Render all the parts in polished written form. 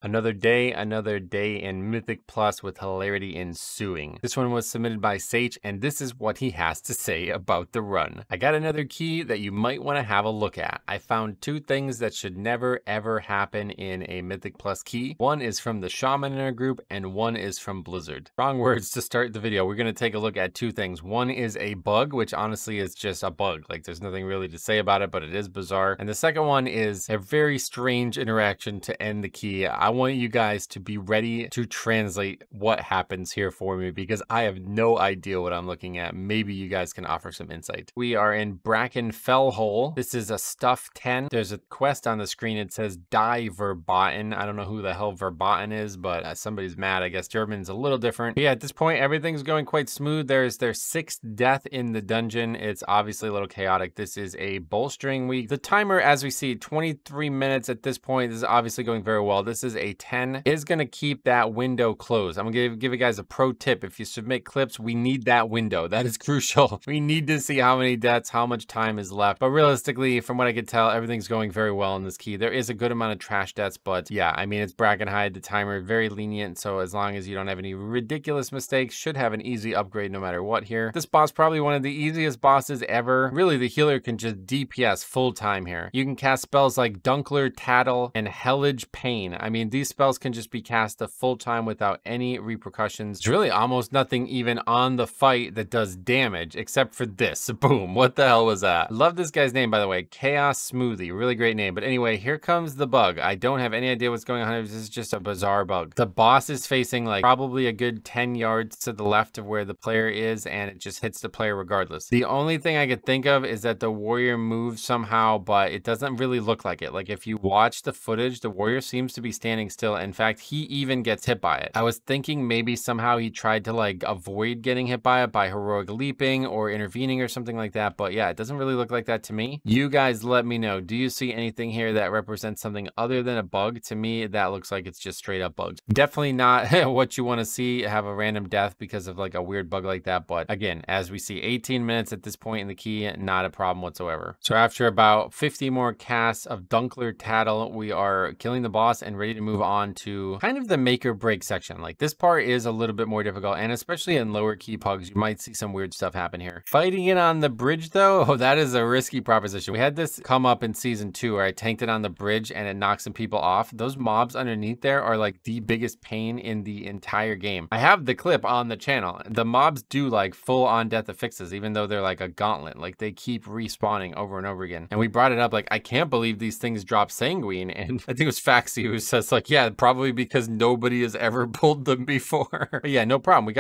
Another day in Mythic Plus with hilarity ensuing. This one was submitted by Sage, and this is what he has to say about the run. I got another key that you might want to have a look at. I found two things that should never ever happen in a Mythic Plus key. One is from the Shaman in our group, and one is from Blizzard. Wrong words to start the video. We're going to take a look at two things. One is a bug, which honestly is just a bug. Like, there's nothing really to say about it, but it is bizarre. And the second one is a very strange interaction to end the key. I want you guys to be ready to translate what happens here for me because I have no idea what I'm looking at. Maybe you guys can offer some insight. We are in Bracken Fellhole. This is a stuff 10. There's a quest on the screen. It says die verboten. I don't know who the hell verboten is, but somebody's mad. I guess German's a little different. But yeah, at this point, everything's going quite smooth. There's their 6th death in the dungeon. It's obviously a little chaotic. This is a bolstering week. The timer, as we see, 23 minutes at this point. This is obviously going very well. This is a 10. Is going to keep that window closed. I'm going to give you guys a pro tip. If you submit clips, we need that window. That is crucial. We need to see how many deaths, how much time is left. But realistically, from what I could tell, everything's going very well in this key. There is a good amount of trash deaths, but yeah, I mean, it's Brackenhide. The timer very lenient, so as long as you don't have any ridiculous mistakes, should have an easy upgrade no matter what here. This boss, probably one of the easiest bosses ever. Really, the healer can just DPS full time here. You can cast spells like Dunkler, Tattle, and Hellage Pain. I mean, these spells can just be cast a full time without any repercussions. There's really almost nothing even on the fight that does damage except for this. Boom. What the hell was that? Love this guy's name, by the way. Chaos Smoothie. Really great name. But anyway, here comes the bug. I don't have any idea what's going on. This is just a bizarre bug. The boss is facing like probably a good 10 yards to the left of where the player is, and it just hits the player regardless. The only thing I could think of is that the warrior moves somehow, but it doesn't really look like it. Like, if you watch the footage, the warrior seems to be standing still. In fact, he even gets hit by it. I was thinking maybe somehow he tried to like avoid getting hit by it by heroic leaping or intervening or something like that. But yeah, it doesn't really look like that to me. You guys let me know. Do you see anything here that represents something other than a bug? To me, that looks like it's just straight up bugs. Definitely not what you want to see, have a random death because of like a weird bug like that. But again, as we see, 18 minutes at this point in the key, not a problem whatsoever. So after about 50 more casts of Dunkler Tattle, we are killing the boss and ready to move on to kind of the make or break section. Like, this part is a little bit more difficult, and especially in lower key pugs, you might see some weird stuff happen here. Fighting it on the bridge though, oh, that is a risky proposition. We had this come up in season 2 where I tanked it on the bridge and it knocked some people off. Those mobs underneath there are like the biggest pain in the entire game. I have the clip on the channel. The mobs do like full on death affixes, even though they're like a gauntlet. Like, they keep respawning over and over again. And we brought it up, like, I can't believe these things drop sanguine. And I think it was Faxi who says like, yeah, probably because nobody has ever pulled them before. But yeah, no problem.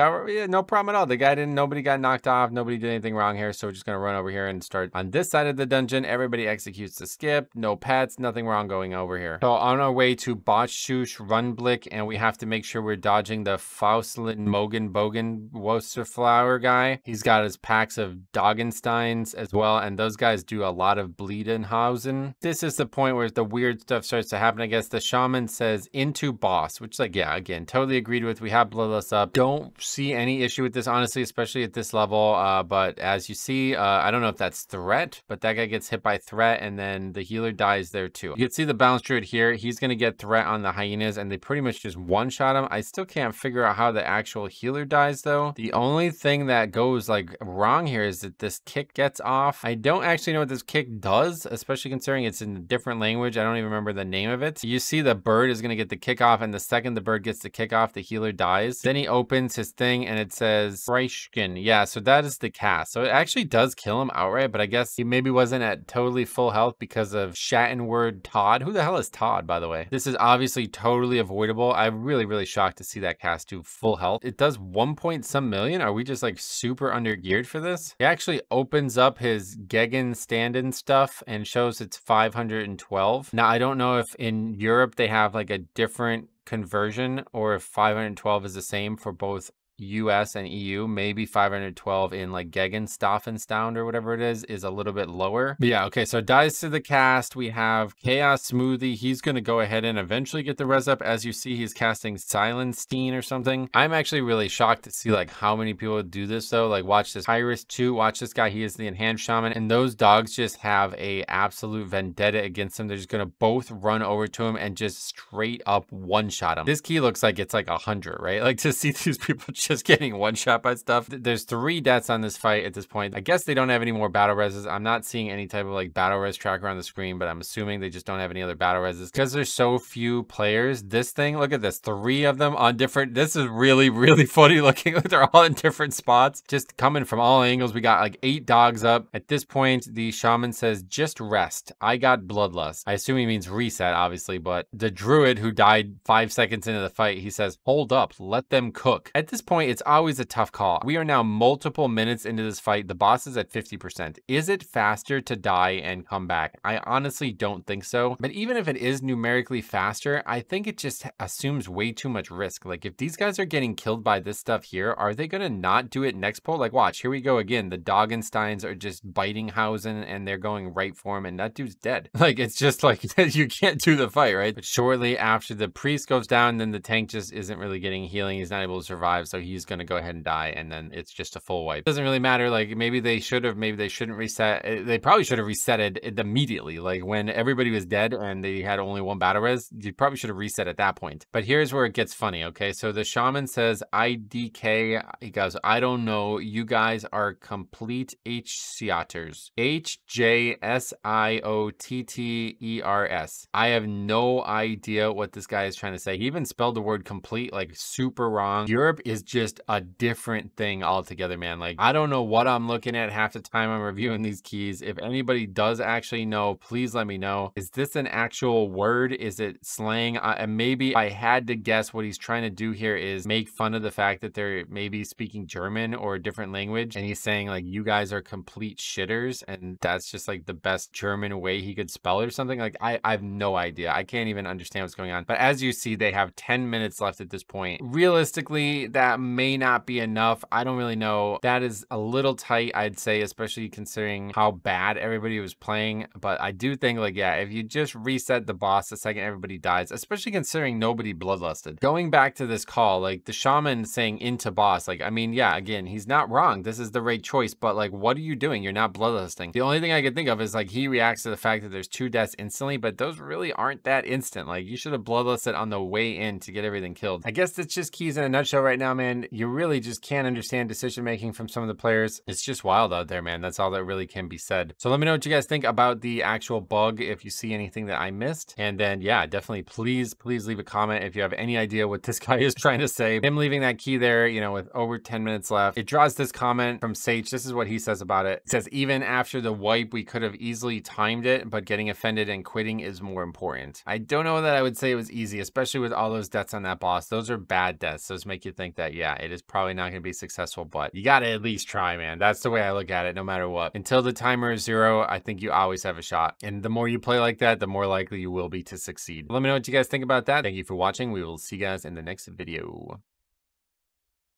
No problem at all. Nobody got knocked off. Nobody did anything wrong here. So we're just going to run over here and start on this side of the dungeon. Everybody executes the skip. No pets, nothing wrong going over here. So on our way to Botchshush Runblick, and we have to make sure we're dodging the Faustlin Mogen Bogen Wosterflower guy. He's got his packs of Doggensteins as well, and those guys do a lot of Bleedenhausen. This is the point where the weird stuff starts to happen. I guess the shaman says into boss, which, like, yeah, again, totally agreed with. We have bloodlust up. Don't see any issue with this, honestly, especially at this level. But as you see, I don't know if that's threat, but that guy gets hit by threat, and then the healer dies there too. You can see the balance druid here. He's going to get threat on the hyenas, and they pretty much just one-shot him. I still can't figure out how the actual healer dies, though. The only thing that goes, like, wrong here is that this kick gets off. I don't actually know what this kick does, especially considering it's in a different language. I don't even remember the name of it. You see the bird is going to get the kick off, and the second the bird gets the kick off, the healer dies. Then he opens his thing, and it says Freischken. Yeah, so that is the cast. So it actually does kill him outright, but I guess he maybe wasn't at totally full health because of Shattenword Todd. Who the hell is Todd, by the way? This is obviously totally avoidable. I'm really shocked to see that cast do full health. It does 1 point some million. Are we just like super under geared for this? He actually opens up his Gegen stand-in stuff and shows it's 512. Now, I don't know if in Europe they have like a different conversion or if 512 is the same for both US and EU. Maybe 512 in like Gegenstaffenstown or whatever it is a little bit lower. But yeah, okay, so dies to the cast. We have Chaos Smoothie. He's going to go ahead and eventually get the res up. As you see, he's casting Silenstein or something. I'm actually really shocked to see like how many people do this though. Like watch this Iris 2, watch this guy. He is the enhanced shaman, and those dogs just have a absolute vendetta against him. They're just going to both run over to him and just straight up one-shot him. This key looks like it's like 100, right? Like to see these people just getting one-shot by stuff. There's 3 deaths on this fight at this point. I guess they don't have any more battle reses. I'm not seeing any type of like battle res tracker on the screen, but I'm assuming they just don't have any other battle reses because there's so few players. This thing, look at this, 3 of them on different, this is really, really funny looking. Like they're all in different spots, just coming from all angles. We got like 8 dogs up. At this point, the shaman says, just rest. I got bloodlust. I assume he means reset, obviously, but the druid who died 5 seconds into the fight, he says, hold up, let them cook. At this point, it's always a tough call. We are now multiple minutes into this fight. The boss is at 50%. Is it faster to die and come back? I honestly don't think so. But even if it is numerically faster, I think it just assumes way too much risk. Like if these guys are getting killed by this stuff here, are they going to not do it next pull? Like watch, here we go again. The Doggensteins are just biting Hausen and they're going right for him and that dude's dead. Like it's just like you can't do the fight, right? But shortly after the priest goes down, then the tank just isn't really getting healing. He's not able to survive, so he's going to go ahead and die, and then it's just a full wipe. It doesn't really matter. Like maybe they should have, maybe they shouldn't reset. They probably should have reset it immediately. Like when everybody was dead and they had only 1 battle res, you probably should have reset at that point. But here's where it gets funny, okay? So the shaman says, IDK, he goes, I don't know, you guys are complete H-Siaters. H-J-S-I-O-T-T-E-R-S. I have no idea what this guy is trying to say. He even spelled the word complete like super wrong. Europe is just a different thing altogether, man. Like I don't know what I'm looking at half the time I'm reviewing these keys. If anybody does actually know, please let me know. Is this an actual word? Is it slang? And maybe if I had to guess, what he's trying to do here is make fun of the fact that they're maybe speaking German or a different language, and he's saying like, you guys are complete shitters, and that's just like the best German way he could spell it or something. Like I have no idea. I can't even understand what's going on. But as you see, they have 10 minutes left at this point. Realistically, that may not be enough. I don't really know. That is a little tight, I'd say, especially considering how bad everybody was playing. But I do think like, yeah, if you just reset the boss the second everybody dies, especially considering nobody bloodlusted. Going back to this call, like the shaman saying into boss, like, I mean, yeah, again, he's not wrong. This is the right choice, but like, what are you doing? You're not bloodlusting. The only thing I could think of is like, he reacts to the fact that there's 2 deaths instantly, but those really aren't that instant. Like you should have bloodlusted on the way in to get everything killed. I guess that's just keys in a nutshell right now, man. You really just can't understand decision making from some of the players. It's just wild out there, man. That's all that really can be said. So let me know what you guys think about the actual bug, if you see anything that I missed. And then yeah, definitely please leave a comment if you have any idea what this guy is trying to say. Him leaving that key there, you know, with over 10 minutes left. It draws this comment from Sage. This is what he says about it. It says, even after the wipe, we could have easily timed it, but getting offended and quitting is more important. I don't know that I would say it was easy, especially with all those deaths on that boss. Those are bad deaths. Those make you think that, yeah, it is probably not going to be successful, but you got to at least try, man. That's the way I look at it, no matter what. Until the timer is 0, I think you always have a shot. And the more you play like that, the more likely you will be to succeed. Let me know what you guys think about that. Thank you for watching. We will see you guys in the next video.